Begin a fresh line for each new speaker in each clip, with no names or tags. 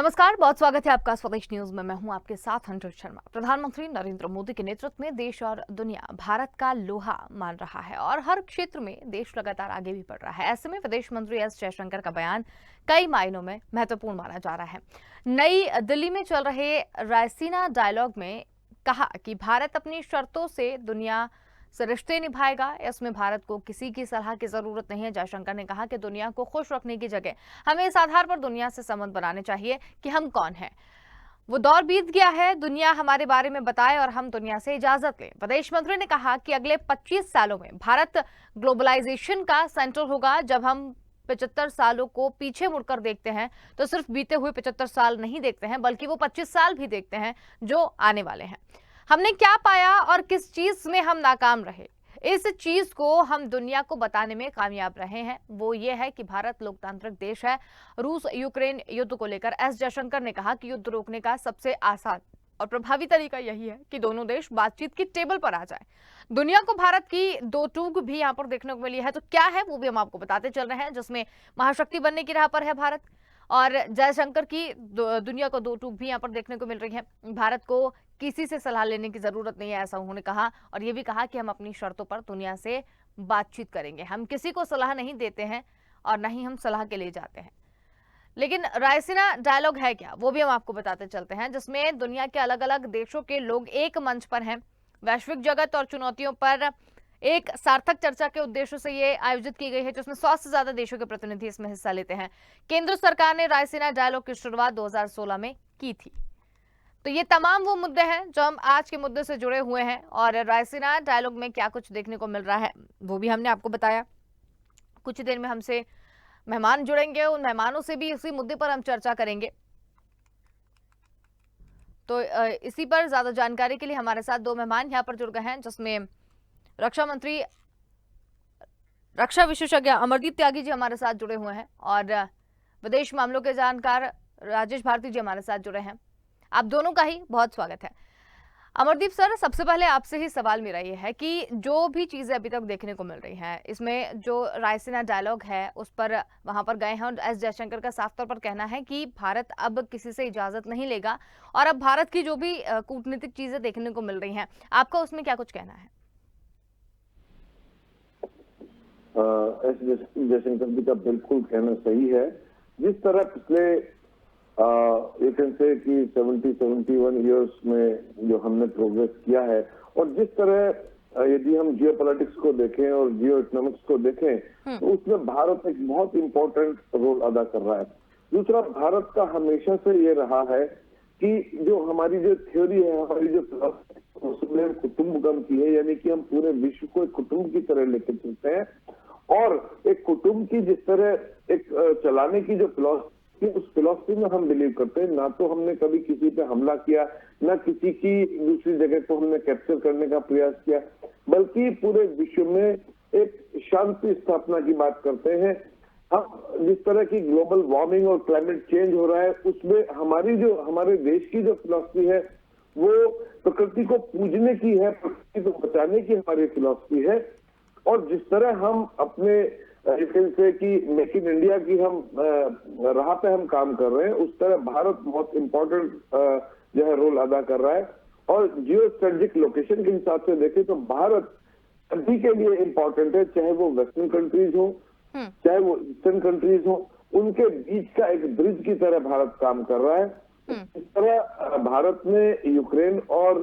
नमस्कार, बहुत स्वागत है आपका स्वदेश न्यूज में। मैं हूं आपके साथ हंटर शर्मा। प्रधानमंत्री नरेंद्र मोदी के नेतृत्व में देश और दुनिया भारत का लोहा मान रहा है और हर क्षेत्र में देश लगातार आगे भी बढ़ रहा है। ऐसे में विदेश मंत्री एस जयशंकर का बयान कई मायनों में महत्वपूर्ण माना जा रहा है। नई दिल्ली में चल रहे रायसीना डायलॉग में कहा कि भारत अपनी शर्तों से दुनिया से रिश्ते निभाएगा। इसमें भारत को किसी की सलाह की जरूरत नहीं है। जयशंकर ने कहा कि दुनिया को खुश रखने की जगह हमें इस आधार पर दुनिया से संबंध बनाने चाहिए कि हम कौन हैं। वो दौर बीत गया है, दुनिया हमारे बारे में बताए और हम दुनिया से इजाजत लें। विदेश मंत्री ने कहा कि अगले 25 सालों में भारत ग्लोबलाइजेशन का सेंटर होगा। जब हम 75 सालों को पीछे मुड़कर देखते हैं तो सिर्फ बीते हुए 75 साल नहीं देखते हैं, बल्कि वो 25 साल भी देखते हैं जो आने वाले हैं। हमने क्या पाया और किस चीज में हम नाकाम रहे, इस चीज को हम दुनिया को बताने में कामयाब रहे हैं। वो ये है कि भारत लोकतांत्रिक देश है। रूस यूक्रेन युद्ध को लेकर एस जयशंकर ने कहा कि युद्ध रोकने का सबसे आसान और प्रभावी तरीका यही है कि दोनों देश बातचीत की टेबल पर आ जाए। दुनिया को भारत की दो टूक भी यहाँ पर देखने को मिली है, तो क्या है वो भी हम आपको बताते चल रहे हैं, जिसमें महाशक्ति बनने की राह पर है भारत। और जयशंकर की दुनिया को दो टूक भी यहाँ पर देखने को मिल रही है। भारत को किसी से सलाह लेने की जरूरत नहीं है, ऐसा उन्होंने कहा। और ये भी कहा कि हम अपनी शर्तों पर दुनिया से बातचीत करेंगे। हम किसी को सलाह नहीं देते हैं और न ही हम सलाह के लिए जाते हैं। लेकिन रायसीना डायलॉग है क्या, वो भी हम आपको बताते चलते हैं, जिसमें दुनिया के अलग अलग देशों के लोग एक मंच पर हैं। वैश्विक जगत और चुनौतियों पर एक सार्थक चर्चा के उद्देश्य से ये आयोजित की गई है, जिसमें 100 से ज्यादा देशों के प्रतिनिधि इसमें हिस्सा लेते हैं। केंद्र सरकार ने रायसीना डायलॉग की शुरुआत 2016 में की थी। तो ये तमाम वो मुद्दे हैं जो हम आज के मुद्दे से जुड़े हुए हैं। और रायसीना डायलॉग में क्या कुछ देखने को मिल रहा है वो भी हमने आपको बताया। कुछ देर में हमसे मेहमान जुड़ेंगे, उन मेहमानों से भी इसी मुद्दे पर हम चर्चा करेंगे। तो इसी पर ज्यादा जानकारी के लिए हमारे साथ दो मेहमान यहाँ पर जुड़ गए हैं, जिसमें रक्षा मंत्री, रक्षा विशेषज्ञ अमरदीप त्यागी जी हमारे साथ जुड़े हुए हैं और विदेश मामलों के जानकार राजेश भारती जी हमारे साथ जुड़े हैं। आप दोनों का ही बहुत स्वागत है। अमरदीप सर, सबसे पहले आपसे ही सवाल मेरा ये है कि जो भी चीजें अभी तक देखने को मिल रही हैं, इसमें जो रायसीना डायलॉग है उस पर वहां पर गए हैं और एस जयशंकर का साफ तौर पर कहना है कि भारत अब किसी से इजाजत नहीं लेगा और अब भारत की जो भी कूटनीतिक चीजें देखने को मिल रही हैं, आपका उसमें क्या कुछ कहना है?
एस जयशंकर जी का बिल्कुल कहना सही है। जिस तरह पिछले यू कैन से कि 71 इयर्स में जो हमने प्रोग्रेस किया है और जिस तरह यदि हम जियो पॉलिटिक्स को देखें और जियो इकोनॉमिक्स को देखें तो उसमें भारत एक बहुत इंपॉर्टेंट रोल अदा कर रहा है। दूसरा, भारत का हमेशा से ये रहा है कि जो हमारी जो थ्योरी है, हमारी जो फिलॉसफी, उसमें कुटुंबकम की है, यानी कि हम पूरे विश्व को एक कुटुंब की तरह लेकर चलते हैं और एक कुटुंब की जिस तरह एक चलाने की जो फिलॉसफी, उस फिलॉसफी में हम बिलीव करते हैं। ना तो हमने कभी किसी पे हमला किया, ना किसी की दूसरी जगह को हमने कैप्चर करने का प्रयास किया, बल्कि पूरे विश्व में एक शांति स्थापना की बात करते हैं। हम जिस तरह की ग्लोबल वार्मिंग और क्लाइमेट चेंज हो रहा है, उसमें हमारे देश की जो फिलॉसफी है वो प्रकृति को पूजने की है, प्रकृति को बचाने की हमारी फिलॉसफी है। और जिस तरह हम अपने से कि मेक इन इंडिया की हम राह पे हम काम कर रहे हैं, उस तरह भारत बहुत इंपॉर्टेंट जो है रोल अदा कर रहा है। और जियो स्ट्रेटेजिक लोकेशन के हिसाब से देखें तो भारत सभी के लिए इंपॉर्टेंट है, चाहे वो वेस्टर्न कंट्रीज हो, चाहे वो ईस्टर्न कंट्रीज हो, उनके बीच का एक ब्रिज की तरह भारत काम कर रहा है। इस तरह भारत ने यूक्रेन और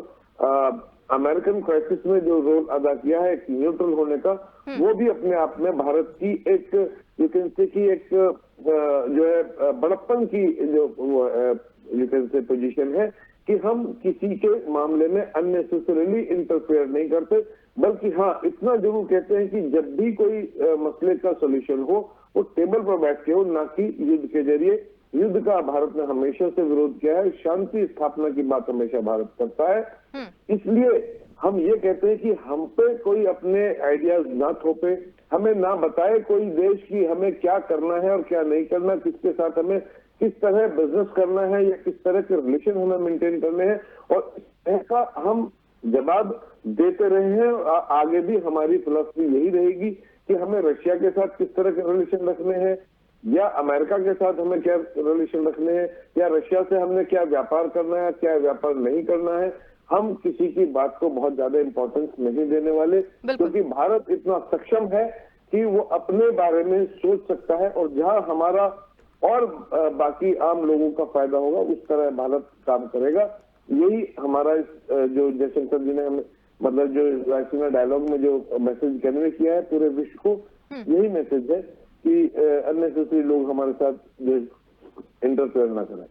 अमेरिकन क्राइसिस में जो रोल अदा किया है, एक न्यूट्रल होने का, वो भी अपने आप में भारत की एक यू कैन से की एक जो है बड़प्पन की जो यू कैन से पोजीशन है कि हम किसी के मामले में अननेसेसरीली इंटरफेयर नहीं करते, बल्कि हाँ इतना जरूर कहते हैं कि जब भी कोई मसले का सोल्यूशन हो वो टेबल पर बैठ के हो, ना कि युद्ध के जरिए। युद्ध का भारत ने हमेशा से विरोध किया है, शांति स्थापना की बात हमेशा भारत करता है। इसलिए हम ये कहते हैं कि हम पे कोई अपने आइडियाज ना थोपे, हमें ना बताए कोई देश की हमें क्या करना है और क्या नहीं करना, किसके साथ हमें किस तरह बिजनेस करना है या किस तरह के रिलेशन हमें मेंटेन करने हैं, और ऐसा हम जवाब देते रहे हैं। आगे भी हमारी फिलॉसफी यही रहेगी कि हमें रशिया के साथ किस तरह के रिलेशन रखने हैं, या अमेरिका के साथ हमें क्या रिलेशन रखने हैं, या रशिया से हमने क्या व्यापार करना है, क्या व्यापार नहीं करना है, हम किसी की बात को बहुत ज्यादा इंपॉर्टेंस नहीं देने वाले,
बिल्कुल।
क्योंकि भारत इतना सक्षम है कि वो अपने बारे में सोच सकता है, और जहां हमारा और बाकी आम लोगों का फायदा होगा उस तरह भारत काम करेगा। यही हमारा जो जयशंकर जी ने हमें मतलब जो रायसीना डायलॉग में जो मैसेज कन्वे किया है पूरे विश्व को, यही मैसेज है कि अननेसेसरी लोग हमारे साथ जो इंटरफेयर ना करें।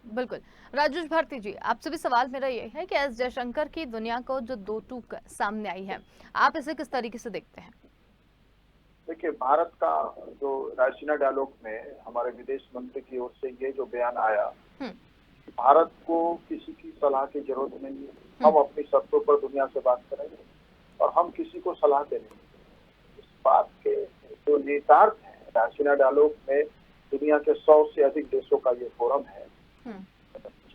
बिल्कुल। राजेश भारती जी, आपसे भी सवाल मेरा ये है कि एस जयशंकर की दुनिया को जो दो टूक सामने आई है, आप इसे किस तरीके से देखते हैं?
देखिए, भारत का जो रायसीना डायलॉग में हमारे विदेश मंत्री की ओर से ये जो बयान आया, भारत को किसी की सलाह की जरूरत नहीं है, हम अपनी शर्तों पर दुनिया से बात करेंगे और हम किसी को सलाह देंगे। इस बात के जो निहितार्थ है रायसीना डायलॉग में, दुनिया के 100 से अधिक देशों का ये फोरम है,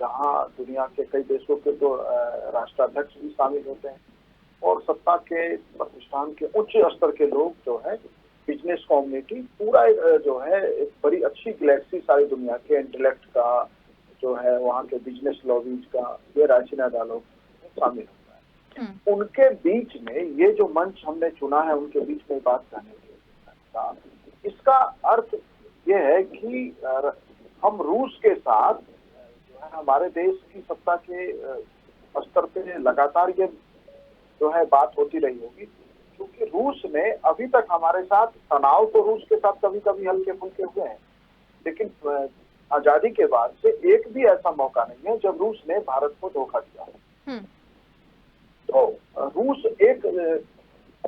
जहां दुनिया के कई देशों के तो राष्ट्राध्यक्ष भी शामिल होते हैं और सत्ता के प्रतिष्ठान के उच्च स्तर के लोग जो है, बिजनेस कम्युनिटी पूरा जो है एक बड़ी अच्छी गैलेक्सी सारी दुनिया के इंटेलेक्ट का जो है, वहाँ के बिजनेस लॉबीज का, ये रायसीना डायलॉग शामिल होता है। उनके बीच में ये जो मंच हमने चुना है, उनके बीच में बात करने का, इसका अर्थ ये है कि हम रूस के साथ जो है, हमारे देश की सत्ता के स्तर पे लगातार ये जो है बात होती रही होगी, क्योंकि रूस ने अभी तक हमारे साथ तनाव तो रूस के साथ कभी कभी हल्के फुल्के हुए हैं, लेकिन आजादी के बाद से एक भी ऐसा मौका नहीं है जब रूस ने भारत को धोखा दिया। तो रूस एक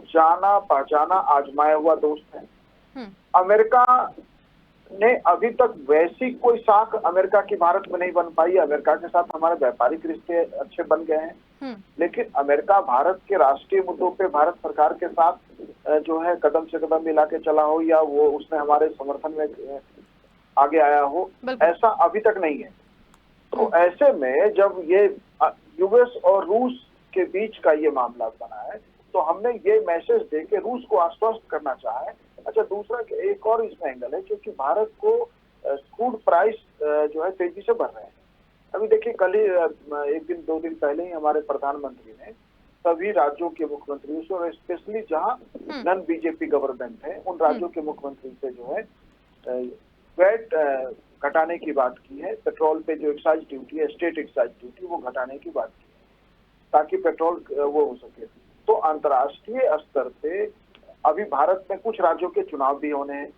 जाना पहचाना आजमाया हुआ दोस्त है। अमेरिका ने अभी तक वैसी कोई साख अमेरिका की भारत में नहीं बन पाई। अमेरिका के साथ हमारे व्यापारिक रिश्ते अच्छे बन गए हैं, लेकिन अमेरिका भारत के राष्ट्रीय मुद्दों पे भारत सरकार के साथ जो है कदम से कदम मिला के चला हो, या वो उसने हमारे समर्थन में आगे आया हो, ऐसा अभी तक नहीं है। तो ऐसे में जब ये यूएस और रूस के बीच का ये मामला बना है, तो हमने ये मैसेज दे के रूस को आश्वस्त करना चाहा है। अच्छा, दूसरा एक और इसमें एंगल है, क्योंकि भारत को क्रूड प्राइस जो है तेजी से बढ़ रहे हैं। अभी देखिए, कल ही एक दिन 2 दिन पहले ही हमारे प्रधानमंत्री ने सभी राज्यों के मुख्यमंत्रियों से, और स्पेशली जहां नॉन बीजेपी गवर्नमेंट है, उन राज्यों के मुख्यमंत्री से जो है वैट घटाने की बात की है। पेट्रोल पे जो एक्साइज ड्यूटी है, स्टेट एक्साइज ड्यूटी, वो घटाने की बात की है, ताकि पेट्रोल वो हो सके। तो अंतर्राष्ट्रीय स्तर पे अभी भारत में कुछ राज्यों के चुनाव भी होने हैं,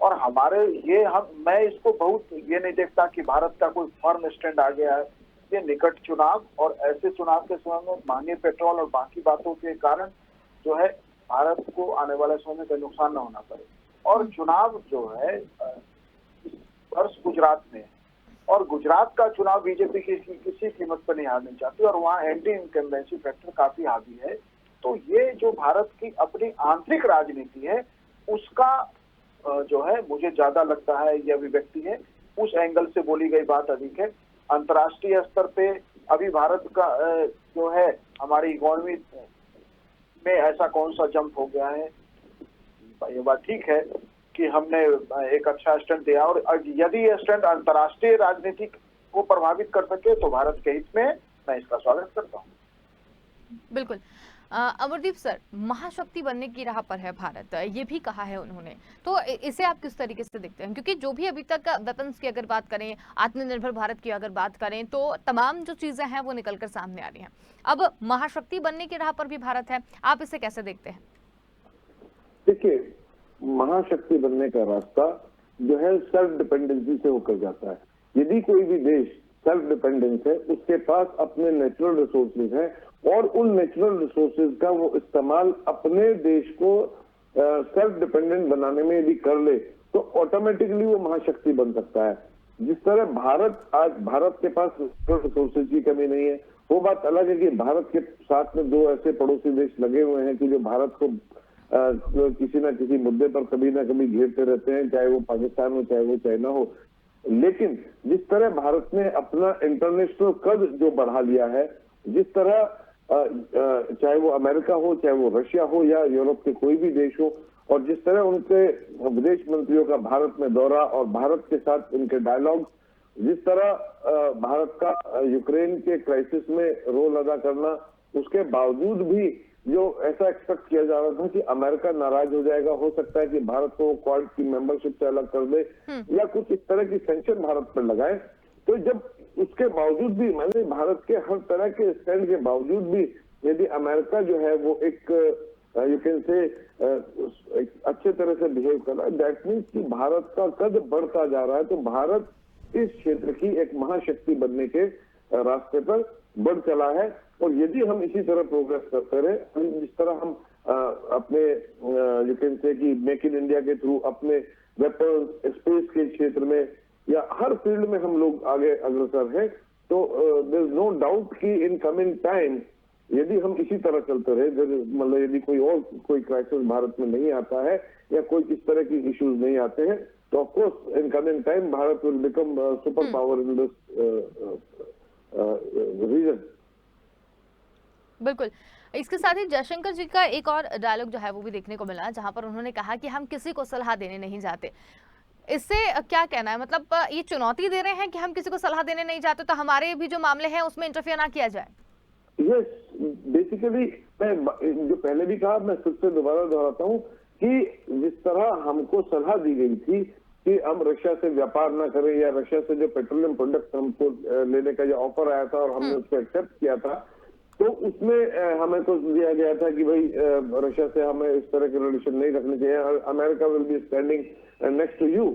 और हमारे मैं इसको बहुत ये नहीं देखता कि भारत का कोई फर्म स्टैंड आ गया है। ये निकट चुनाव, और ऐसे चुनाव के समय में महंगे पेट्रोल और बाकी बातों के कारण जो है भारत को आने वाले समय में कोई नुकसान न होना पड़े। और चुनाव जो है इस वर्ष गुजरात में, और गुजरात का चुनाव बीजेपी किसी कीमत पर नहीं हारनी चाहती, और वहाँ एंटी इनकम्बेंसी फैक्टर काफी हावी है। तो ये जो भारत की अपनी आंतरिक राजनीति है, उसका जो है मुझे ज्यादा लगता है ये अभिव्यक्ति है, उस एंगल से बोली गई बात अधिक है। अंतर्राष्ट्रीय स्तर पे अभी भारत का जो है हमारी इकोनॉमी में ऐसा कौन सा जंप हो गया है, ये बात ठीक है कि हमने एक अच्छा स्टैंड दिया, और यदि ये स्टैंड अंतर्राष्ट्रीय राजनीति को प्रभावित कर सके तो भारत के हित में मैं इसका स्वागत करता हूँ।
बिल्कुल। अमरदीप सर, महाशक्ति बनने की राह पर है भारत, ये भी कहा है उन्होंने, तो इसे आप किस तरीके से देखते हैं? क्योंकि जो भी अभी तक वेपन्स की अगर बात करें, आत्मनिर्भर भारत की अगर बात करें, तो तमाम जो चीजें हैं वो निकलकर सामने आ रही हैं। अब महाशक्ति बनने की राह पर भी भारत है, आप इसे कैसे देखते हैं?
देखिए, महाशक्ति बनने का रास्ता जो है सेल्फ डिपेंडेंसी से होकर जाता है। यदि कोई भी देश सेल्फ डिपेंडेंस है, उसके पास अपने नेचुरल रिसोर्सेज हैं, और उन नेचुरल रिसोर्सेज का वो इस्तेमाल अपने देश को सेल्फ डिपेंडेंट बनाने में यदि कर ले, तो ऑटोमेटिकली वो महाशक्ति बन सकता है। जिस तरह भारत के पास नेचुरल रिसोर्सेज की कमी नहीं है। वो बात अलग है कि भारत के साथ में 2 ऐसे पड़ोसी देश लगे हुए हैं कि जो भारत को किसी न किसी मुद्दे पर कभी ना कभी घेरते रहते हैं, चाहे वो पाकिस्तान हो, चाहे वो चाइना हो। लेकिन जिस तरह भारत ने अपना इंटरनेशनल कद जो बढ़ा लिया है, जिस तरह चाहे वो अमेरिका हो, चाहे वो रशिया हो, या यूरोप के कोई भी देश हो, और जिस तरह उनके विदेश मंत्रियों का भारत में दौरा और भारत के साथ उनके डायलॉग, जिस तरह भारत का यूक्रेन के क्राइसिस में रोल अदा करना, उसके बावजूद भी जो ऐसा एक्सपेक्ट किया जा रहा था कि अमेरिका नाराज हो जाएगा, हो सकता है कि भारत को क्वाड की मेंबरशिप से अलग कर दे या कुछ इस तरह की सैंक्शन भारत पर लगाए, तो जब उसके बावजूद भी मैंने भारत के हर तरह के स्टैंड के बावजूद भी यदि अमेरिका जो है वो एक यू कैन से अच्छे तरह से बिहेव कर रहा है, दैट मीन्स कि भारत का कद बढ़ता जा रहा है। तो भारत इस क्षेत्र की एक महाशक्ति बनने के रास्ते पर बढ़ चला है। और यदि हम इसी तरह प्रोग्रेस करते रहे, जिस तरह हम अपने यू कैन से कि मेक इन इंडिया के थ्रू अपने वेपन स्पेस के क्षेत्र में या हर फील्ड में हम लोग आगे अग्रसर हैं, तो देयर इज नो डाउट कि इन कमिंग टाइम यदि हम इसी तरह चलते रहे, मतलब यदि कोई क्राइसिस भारत में नहीं आता है या कोई इस तरह की इश्यूज नहीं आते हैं, तो of course in coming time Bharat will become super power in this region.
बिल्कुल। इसके साथ ही जयशंकर जी का एक और डायलॉग जो है वो भी देखने को मिला, जहां पर उन्होंने कहा कि हम किसी को सलाह देने नहीं जाते। इससे क्या कहना है, मतलब ये चुनौती दे रहे हैं कि हम किसी को सलाह देने नहीं जाते, तो हमारे भी जो मामले हैं उसमें इंटरफेयर ना किया जाए।
यस, बेसिकली मैं जो पहले भी कहा, मैं फिर से दोबारा दोहराता हूँ कि जिस तरह हमको सलाह दी गई थी कि हम रशिया से व्यापार ना करें या रशिया से जो पेट्रोलियम प्रोडक्ट हमको लेने का जो ऑफर आया था और हमने उसको एक्सेप्ट किया था, तो उसमें हमें तो दिया गया था कि भाई रशिया से हमें इस तरह के रिलेशन नहीं रखने चाहिए, America will be standing next to you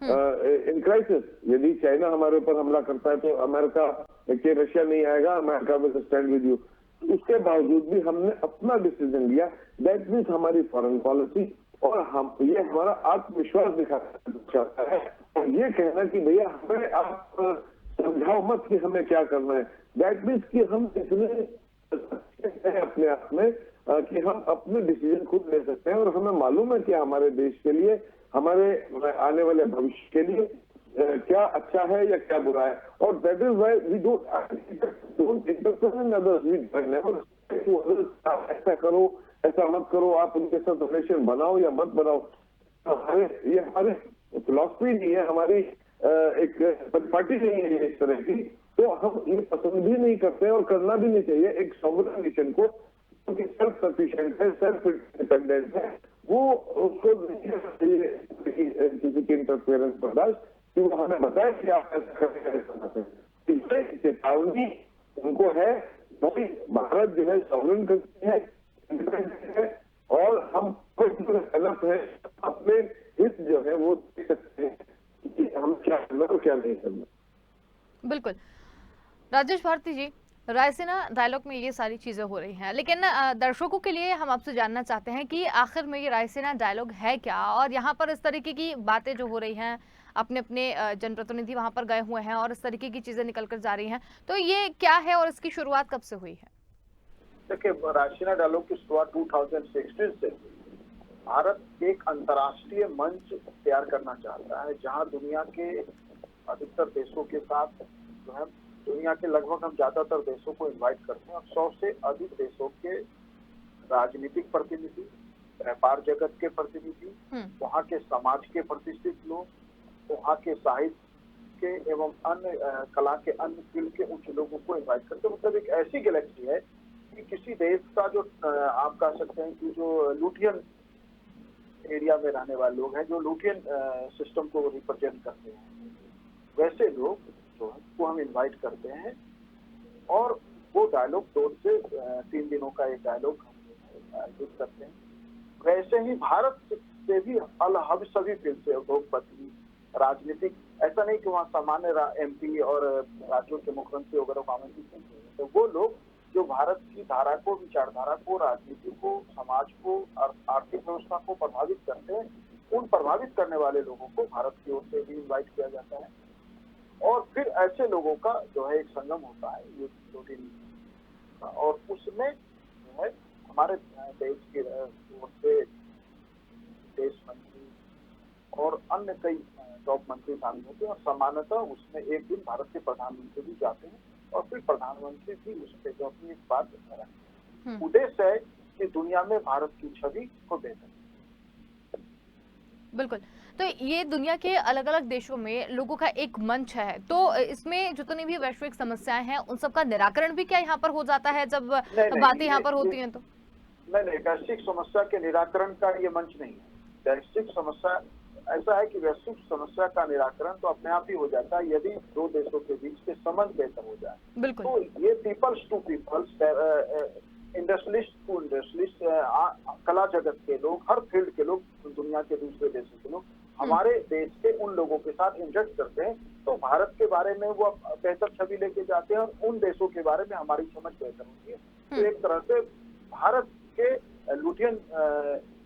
in crisis. यदि चाइना हमारे ऊपर हमला करता है तो अमेरिका के रशिया नहीं आएगा, America will stand with you. उसके बावजूद भी हमने अपना डिसीजन लिया, दैट मीन्स हमारी फॉरेन पॉलिसी, और हम ये हमारा आत्मविश्वास दिखाता है। और ये कहना कि भैया हमें आप समझाओ मत कि हमें क्या करना है, दैट मीन्स कि हम इतने अपने आप में कि हम अपने डिसीजन खुद ले सकते हैं और हमें मालूम है कि हमारे देश के लिए, हमारे आने वाले भविष्य के लिए क्या अच्छा है या क्या बुरा है। और that is why we don't interfere in others, we never say to others ऐसा करो ऐसा मत करो, आप उनके साथ रिलेशन बनाओ या मत बनाओ। ये हमारे फिलॉसफी नहीं है, हमारी एक पार्टी नहीं है इस तरह की, तो हम ये पसंद भी नहीं करते और करना भी नहीं चाहिए। एक सॉवरेन नेशन को सेल्फ सफिशिएंट है, सेल्फ इंडिपेंडेंट है, वो उसको किसी की इंटरफेरेंस बर्दाश्त कि वो हमें बताए कि आप ऐसा करें। इससे चेतावनी उनको है भाई, भारत जो है सॉवरेन कंट्री है, इंडिपेंडेंट है, और हम गलत है, अपने हित जो है वो देख सकते हैं कि हम क्या करना और क्या नहीं करना।
बिल्कुल। राजेश भारती जी, रायसीना डायलॉग में ये सारी चीजें हो रही हैं, लेकिन दर्शकों के लिए हम आपसे जानना चाहते हैं कि आखिर में ये रायसीना डायलॉग है क्या, और यहाँ पर इस तरीके की बातें जो हो रही हैं, अपने अपने जनप्रतिनिधि वहां पर गए हुए हैं और इस तरीके की चीजें निकल कर जा रही हैं, तो ये क्या है और इसकी शुरुआत कब से हुई है?
देखिए, रायसीना डायलॉग की शुरुआत 2016 से। भारत एक अंतर्राष्ट्रीय मंच तैयार करना चाहता है जहां दुनिया के अधिकतर देशों के साथ जो है, दुनिया के लगभग हम ज्यादातर देशों को इनवाइट करते हैं और 100 से अधिक देशों के राजनीतिक प्रतिनिधि, व्यापार जगत के प्रतिनिधि, वहाँ के समाज के प्रतिष्ठित लोग, वहाँ के साहित्य के एवं अन्य कला के अन्य फील्ड के उच्च लोगों को इनवाइट करते हैं। मतलब एक ऐसी गैलेक्सी है कि किसी देश का जो आप कह सकते हैं कि जो लुटियन एरिया में रहने वाले लोग हैं, जो लुटियन सिस्टम को रिप्रेजेंट करते हैं, वैसे लोग जो है वो हम इनवाइट करते हैं और वो डायलॉग 2 से 3 दिनों का एक डायलॉग आयोजित करते हैं। वैसे ही भारत से भी अलग सभी फील्ड से उद्योगपति, राजनीतिक, ऐसा नहीं कि वहाँ सामान्य MP और राज्यों के मुख्यमंत्री वगैरह को आमंत्रित नहीं किए, तो वो लोग जो भारत की धारा को, विचारधारा को, राजनीति को, समाज को, आर्थिक व्यवस्था को प्रभावित करते हैं, उन प्रभावित करने वाले लोगों को भारत की ओर से भी इन्वाइट किया जाता है। और फिर ऐसे लोगों का जो है एक संगम होता है ये 2 दिन का, और उसमें जो है हमारे देश की ओर से विदेश मंत्री और अन्य कई टॉप मंत्री शामिल होते हैं, और सामान्यतः उसमें एक दिन भारत के प्रधानमंत्री भी जाते हैं और फिर प्रधानमंत्री भी उस पर जो अपनी एक बात रखते हैं। उद्देश्य है कि दुनिया में भारत की छवि को बेहतर।
बिल्कुल। तो ये दुनिया के अलग-अलग देशों में लोगों का एक मंच है, तो इसमें जितनी भी वैश्विक समस्याएँ हैं, उन सब का निराकरण भी क्या यहाँ पर हो जाता है जब
नहीं
बातें
नहीं
यहाँ पर होती हैं तो?
नहीं नहीं, वैश्विक समस्या के निराकरण का ये मंच नहीं है। वैश्विक समस्या ऐसा है कि वैश्विक समस्या का निराकरण तो अपने आप ही हो जाता है यदि दो देशों के बीच के संबंध बेहतर हो जाए।
बिल्कुल।
तो ये peoples to peoples, industrialist to industrialist, कला जगत के लोग, हर फील्ड के लोग, दुनिया के दूसरे देशों के लोग हमारे देश के उन लोगों के साथ इंटरेक्ट करते हैं, तो भारत के बारे में वो बेहतर छवि लेके जाते हैं और उन देशों के बारे में हमारी समझ बेहतर होती है। तो एक तरह से भारत के लुटियन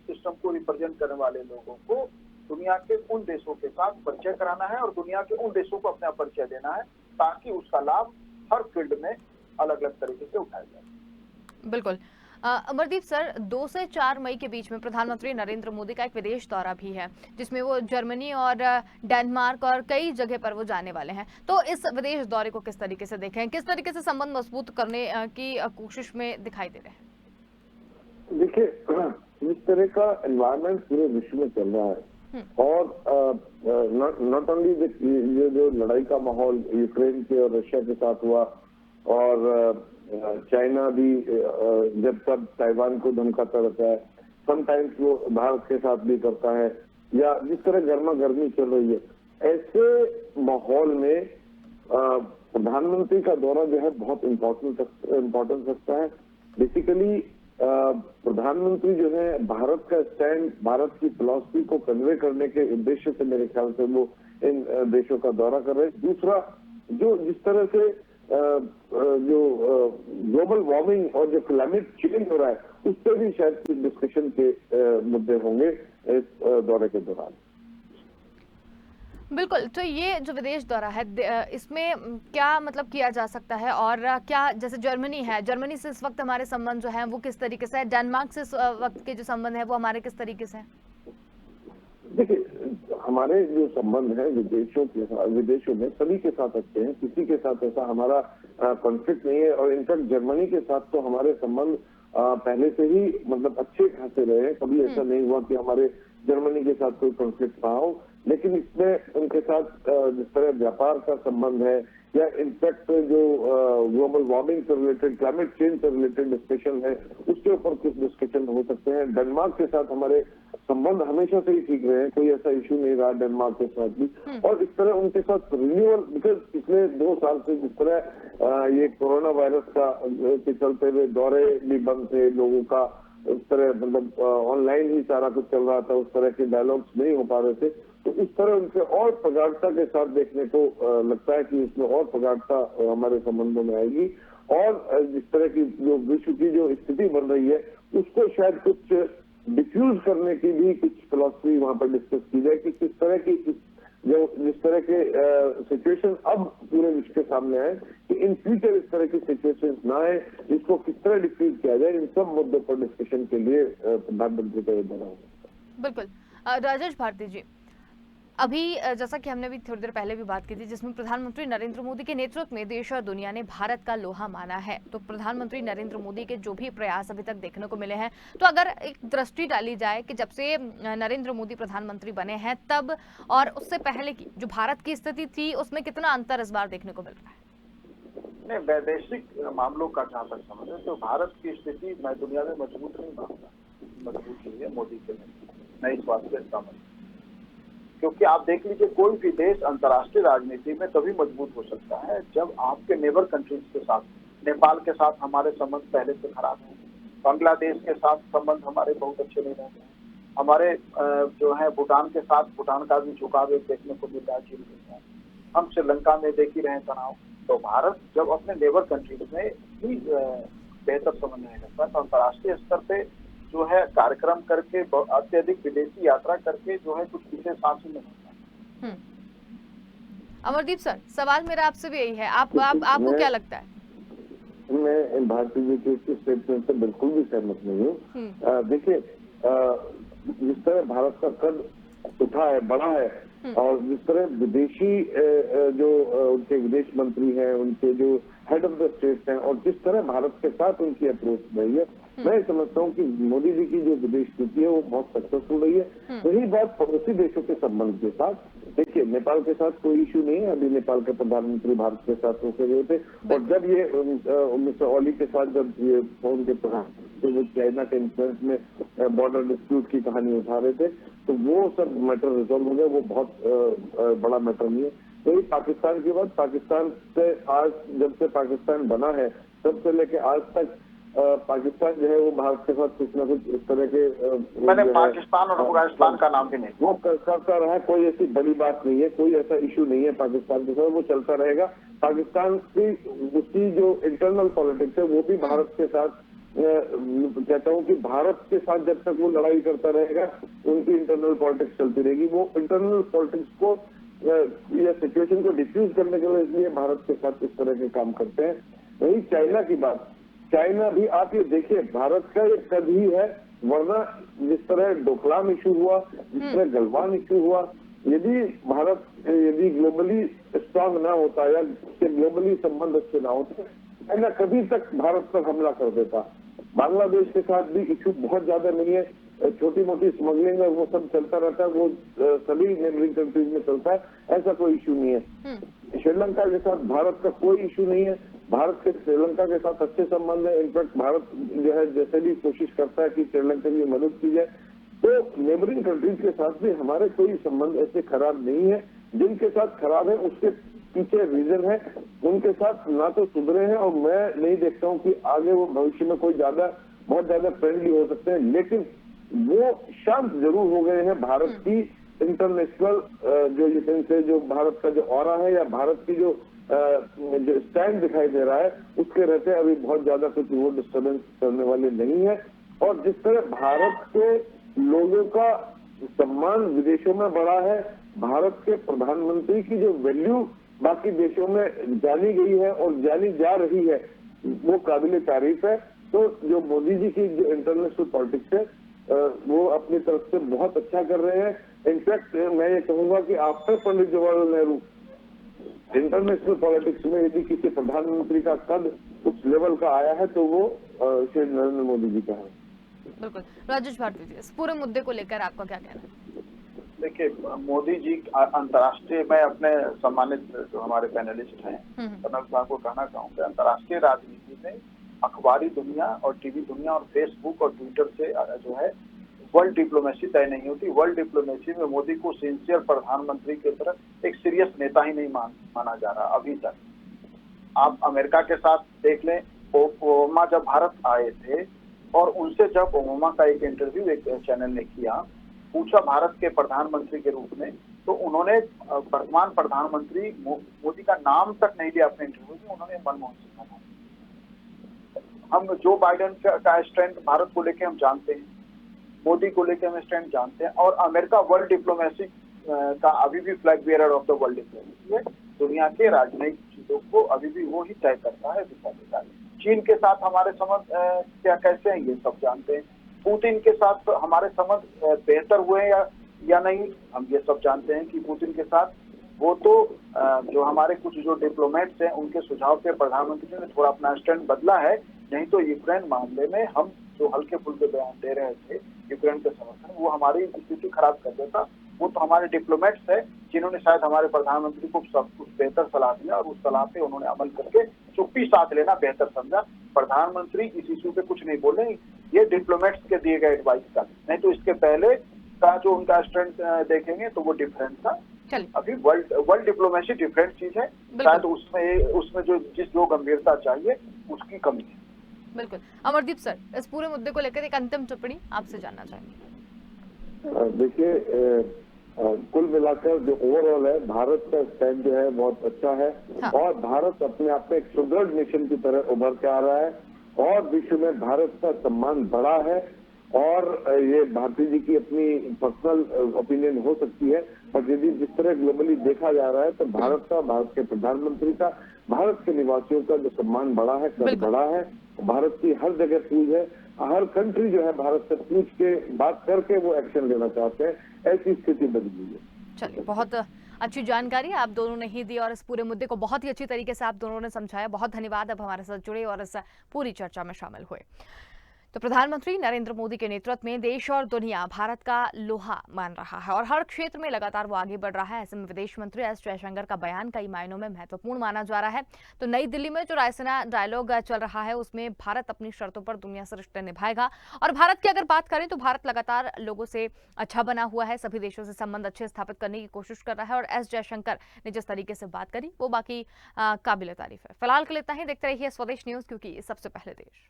सिस्टम को रिप्रेजेंट करने वाले लोगों को दुनिया के उन देशों के साथ परिचय कराना है और दुनिया के उन देशों को अपना परिचय देना है, ताकि उसका लाभ हर फील्ड में अलग अलग तरीके से उठाया जाए।
बिल्कुल। अमरदीप सर, 2 से 4 मई के बीच में प्रधानमंत्री नरेंद्र मोदी का एक विदेश दौरा भी है, जिसमें वो जर्मनी और डेनमार्क और कई जगह पर वो जाने वाले हैं। तो इस विदेश दौरे को किस तरीके से देखें, किस तरीके से संबंध मजबूत करने की कोशिश में दिखाई दे रहे हैं?
देखिए, इस तरह का एनवायरनमेंट पूरे विश्व में चल रहा है और नॉट ओनली ये जो लड़ाई का माहौल यूक्रेन के और रशिया के साथ हुआ और चाइना भी जब तक ताइवान को धमकाता रहता है, समटाइम्स वो भारत के साथ भी करता है, या जिस तरह गर्मा गर्मी चल रही है, ऐसे माहौल में प्रधानमंत्री का दौरा जो है बहुत इम्पोर्टेंस रखता है। बेसिकली प्रधानमंत्री जो है भारत का स्टैंड, भारत की फिलॉसफी को कन्वे करने के उद्देश्य से मेरे ख्याल से वो इन देशों का दौरा कर रहे हैं। दूसरा, जो जिस तरह से जो ग्लोबल वार्मिंग और जो क्लाइमेट चेंज हो रहा है, उस पर भी शायद कुछ डिस्कशन के मुद्दे होंगे इस दौरे के दौरान।
बिल्कुल। तो ये जो विदेश दौरा है, इसमें क्या मतलब किया जा सकता है और क्या, जैसे जर्मनी है, जर्मनी से इस वक्त हमारे संबंध जो हैं वो किस तरीके से है, डेनमार्क से इस वक्त के जो संबंध है वो हमारे किस तरीके से हैं?
देखिए, हमारे जो संबंध है विदेशों में सभी के साथ अच्छे हैं, किसी के साथ ऐसा हमारा कॉन्फ्लिक्ट नहीं है और इनफैक्ट जर्मनी के साथ तो हमारे संबंध पहले से ही मतलब अच्छे खासे रहे हैं। कभी ऐसा नहीं हुआ कि हमारे जर्मनी के साथ कोई कॉन्फ्लिक्ट रहा हो, लेकिन इसमें उनके साथ जिस तरह व्यापार का संबंध है या इनफैक्ट जो ग्लोबल वार्मिंग से रिलेटेड, क्लाइमेट चेंज से रिलेटेड डिस्कशन है, उसके ऊपर कुछ डिस्कशन हो सकते हैं। डेनमार्क के साथ हमारे संबंध हमेशा से ही ठीक रहे हैं, कोई ऐसा इश्यू नहीं रहा डेनमार्क के साथ भी। और इस तरह उनके साथ रिन्यूअल, बिकॉज पिछले 2 साल से जिस तरह ये कोरोना वायरस का के चलते हुए दौरे भी बंद थे लोगों का, उस तरह मतलब ऑनलाइन ही सारा कुछ चल रहा था, उस तरह के डायलॉग्स नहीं हो पा रहे थे, तो इस तरह उनसे और प्रगाढ़ता के साथ देखने को लगता है कि इसमें और प्रगाढ़ता हमारे संबंधों में आएगी और जिस तरह की जो विश्व की जो स्थिति बन रही है उसको शायद कुछ डिफ्यूज करने की भी कुछ फिलॉसफी वहां पर डिस्कस की जाए कि किस तरह की जिस तरह के सिचुएशन अब पूरे विश्व के सामने आए कि इन फ्यूचर इस तरह की सिचुएशन ना आए, इसको किस तरह डिफ्यूज किया जाए, इन सब मुद्दों पर डिस्कशन के लिए प्रधानमंत्री का दौरा होगा।
बिल्कुल। राजेश भारती जी, अभी जैसा कि हमने भी थोड़ी देर पहले भी बात की थी, जिसमें प्रधानमंत्री नरेंद्र मोदी के नेतृत्व में देश और दुनिया ने भारत का लोहा माना है, तो प्रधानमंत्री नरेंद्र मोदी के जो भी प्रयास अभी तक देखने को मिले हैं, तो अगर एक दृष्टि डाली जाए कि जब से नरेंद्र मोदी प्रधानमंत्री बने हैं तब और उससे पहले की जो भारत की स्थिति थी उसमें कितना अंतर इस बार देखने को मिल रहा है?
नहीं, वैदेशिक मामलों का जहाँ तक समझ है तो भारत की स्थिति मैं दुनिया में मजबूत नहीं मानता, मजबूत हुई है मोदी के नहीं, इस बात से सहमत, क्योंकि आप देख लीजिए कोई भी देश अंतर्राष्ट्रीय राजनीति में तभी मजबूत हो सकता है जब आपके नेबर कंट्रीज के साथ, नेपाल के साथ हमारे संबंध पहले से खराब हैं, बांग्लादेश के साथ संबंध हमारे बहुत अच्छे नहीं रहते हैं, हमारे जो है भूटान के साथ, भूटान का भी झुकाव देखने को मिल रहा है, हम श्रीलंका में देख ही रहे तनाव। तो भारत जब अपने नेबर कंट्रीज में ही बेहतर संबंध नहीं रखता तो अंतर्राष्ट्रीय स्तर पे जो है कार्यक्रम करके, अत्यधिक विदेशी यात्रा करके जो है कुछ विशेष हासिल नहीं होता।
अमरदीप सर, सवाल मेरा आपसे भी यही है, आपको क्या लगता है?
मैं भारतीय जी के इस स्टेटमेंट से बिल्कुल भी सहमत नहीं हूँ। देखिए, जिस तरह भारत का कद उठा है, बड़ा है, और जिस तरह विदेशी जो उनके विदेश मंत्री हैं, उनके जो हेड ऑफ द स्टेट हैं, और जिस तरह भारत के साथ उनकी अप्रोच रही है, मैं समझता हूँ कि मोदी जी की जो विदेश नीति है वो बहुत सक्सेसफुल रही है। वही बात पड़ोसी देशों के संबंध के साथ, देखिए नेपाल के साथ कोई इश्यू नहीं है, अभी नेपाल के प्रधानमंत्री भारत के साथ होते हुए थे, और जब ये मिस्टर ओली के साथ जब ये उनके प्रधानमंत्री वो चाइना के इन्फ्लुएंस में बॉर्डर डिस्प्यूट की कहानी उठा रहे थे, तो वो सब मैटर रिजॉल्व हो गया, वो बहुत बड़ा मैटर नहीं है। तो पाकिस्तान की बात, पाकिस्तान से आज जब से पाकिस्तान बना है तब से लेके आज तक पाकिस्तान जो है वो भारत के साथ कुछ न कुछ इस तरह के
मैंने पाकिस्तान और अफगानिस्तान का नाम भी नहीं,
वो करता रहा। कोई ऐसी बड़ी बात नहीं है, कोई ऐसा इशू नहीं है पाकिस्तान के साथ, वो चलता रहेगा। पाकिस्तान की उसकी जो इंटरनल पॉलिटिक्स है वो भी भारत के साथ, कहता हूँ कि भारत के साथ जब तक वो लड़ाई करता रहेगा उनकी इंटरनल पॉलिटिक्स चलती रहेगी। वो इंटरनल पॉलिटिक्स को या सिचुएशन को डिफ्यूज करने के लिए इसलिए भारत के साथ इस तरह के काम करते हैं। वही चाइना की बात, चाइना भी आप ये देखिए भारत का एक कद ही है, वरना जिस तरह डोकलाम इशू हुआ, जिस तरह गलवान इशू हुआ, यदि भारत यदि ग्लोबली स्ट्रांग ना होता या ग्लोबली संबंध अच्छे ना होते, चाइना कभी तक भारत पर हमला कर देता। बांग्लादेश के साथ भी इशू बहुत ज्यादा नहीं है, छोटी मोटी स्मगलिंग है, वो सब चलता रहता है, वो सभी नेबरिंग कंट्रीज में चलता है, ऐसा कोई इशू नहीं है। श्रीलंका के साथ भारत का कोई इशू नहीं है, भारत के श्रीलंका के साथ अच्छे संबंध है। इनफैक्ट भारत जो है जैसे भी कोशिश करता है कि श्रीलंका की मदद की जाए, तो नेबरिंग कंट्रीज के साथ भी हमारे कोई संबंध ऐसे खराब नहीं है। जिनके साथ खराब है उसके पीछे रीजन है, उनके साथ ना तो सुधरे हैं, और मैं नहीं देखता हूँ कि आगे वो भविष्य में कोई बहुत ज्यादा फ्रेंडली हो सकते हैं, लेकिन वो शांत जरूर हो गए हैं। भारत की इंटरनेशनल जो भारत का जो ऑरा है या भारत की जो स्टैंड दिखाई दे रहा है, उसके रहते अभी बहुत ज्यादा कुछ वो डिस्टर्बेंस करने वाले नहीं है। और जिस तरह भारत के लोगों का सम्मान विदेशों में बढ़ा है, भारत के प्रधानमंत्री की जो वैल्यू बाकी देशों में जानी गई है और जानी जा रही है, वो काबिल तारीफ है। तो जो मोदी जी की जो इंटरनेशनल पॉलिटिक्स है वो अपनी तरफ से बहुत अच्छा कर रहे हैं। इनफैक्ट मैं ये कहूंगा कि after Pandit Jawaharlal Nehru international politics में यदि किसी प्रधानमंत्री का कद उस लेवल का आया है तो वो श्री नरेंद्र मोदी जी का है।
बिल्कुल। राजेश भारती जी, इस पूरे मुद्दे को लेकर आपका क्या कहना है?
देखिए, मोदी जी अंतर्राष्ट्रीय, मैं अपने सम्मानित जो हमारे पैनलिस्ट हैं कनक साहब को कहना चाहूँगा, अंतर्राष्ट्रीय राजनीति में अखबारी दुनिया और टीवी दुनिया और फेसबुक और ट्विटर से जो है वर्ल्ड डिप्लोमेसी तय नहीं होती। वर्ल्ड डिप्लोमेसी में मोदी को सिंसियर प्रधानमंत्री की तरह एक सीरियस नेता ही नहीं माना जा रहा अभी तक। आप अमेरिका के साथ देख लें, ओबामा जब भारत आए थे और उनसे जब ओबामा का एक इंटरव्यू एक चैनल ने किया, पूछा भारत के प्रधानमंत्री के रूप में, तो उन्होंने वर्तमान प्रधानमंत्री मोदी का नाम तक नहीं लिया अपने इंटरव्यू में, उन्होंने मनमोहन सिंह का नाम। हम जो बाइडेन का स्टैंड भारत को लेके हम जानते हैं, मोदी को लेके हम स्टैंड जानते हैं, और अमेरिका वर्ल्ड डिप्लोमेसी का अभी भी flag bearer of the world diplomacy है। दुनिया के राजनयिक चीजों को अभी भी वो ही तय करता है, दिशा देता है। चीन के साथ हमारे संबंध क्या कैसे हैं ये सब जानते हैं। पुतिन के साथ हमारे संबंध बेहतर हुए या नहीं, हम ये सब जानते हैं कि पुतिन के साथ वो तो जो हमारे कुछ जो डिप्लोमेट्स हैं उनके सुझाव पे प्रधानमंत्री ने थोड़ा अपना स्टैंड बदला है। नहीं तो यूक्रेन मामले में हम जो हल्के फुल्के बयान दे रहे थे यूक्रेन के समर्थन, वो हमारी स्थिति खराब कर देता। वो तो हमारे डिप्लोमेट्स है जिन्होंने शायद हमारे प्रधानमंत्री को सब कुछ बेहतर सलाह दिया और उस सलाह पे उन्होंने अमल करके चुप्पी साध लेना बेहतर समझा। प्रधानमंत्री इस इशू पे कुछ नहीं बोले, ये डिप्लोमेट्स के दिए गए एडवाइस का। नहीं तो इसके पहले का जो उनका स्टैंड देखेंगे तो वो डिफरेंट था। अभी वर्ल्ड डिप्लोमेसी डिफरेंट चीज है, शायद उसमें जो गंभीरता चाहिए उसकी कमी है।
बिल्कुल। अमरदीप सर, इस पूरे मुद्दे को लेकर एक अंतिम टिप्पणी आपसे जानना चाहेंगे।
देखिए, कुल मिलाकर जो ओवरऑल है भारत का स्टैंड जो है बहुत अच्छा है। हाँ। और भारत अपने आप में एक सुदृढ़ नेशन की तरह उभर के आ रहा है और विश्व में भारत का सम्मान बढ़ा है। और ये भारती जी की अपनी पर्सनल ओपिनियन हो सकती है, पर यदि जिस तरह ग्लोबली देखा जा रहा है तो भारत का, भारत के प्रधानमंत्री का, भारत के निवासियों का जो सम्मान बढ़ा है, कद बढ़ा है। भारत की हर जगह पूछ है, हर कंट्री जो है भारत से पूछ के बात करके वो एक्शन लेना चाहते हैं, ऐसी स्थिति बन गई है।
चलिए, बहुत अच्छी जानकारी आप दोनों ने ही दी और इस पूरे मुद्दे को बहुत ही अच्छी तरीके से आप दोनों ने समझाया। बहुत धन्यवाद आप हमारे साथ जुड़े और इस पूरी चर्चा में शामिल हुए। तो प्रधानमंत्री नरेंद्र मोदी के नेतृत्व में देश और दुनिया भारत का लोहा मान रहा है और हर क्षेत्र में लगातार वो आगे बढ़ रहा है। ऐसे में विदेश मंत्री एस जयशंकर का बयान कई मायनों में महत्वपूर्ण माना जा रहा है। तो नई दिल्ली में जो रायसीना डायलॉग चल रहा है उसमें भारत अपनी शर्तों पर दुनिया से रिश्ते निभाएगा। और भारत की अगर बात करें तो भारत लगातार लोगों से अच्छा बना हुआ है, सभी देशों से संबंध अच्छे स्थापित करने की कोशिश कर रहा है और एस जयशंकर ने जिस तरीके से बात करी वो बाकी काबिल तारीफ है। फिलहाल के लिए इतना ही। देखते रहिए स्वदेश न्यूज, क्योंकि सबसे पहले देश।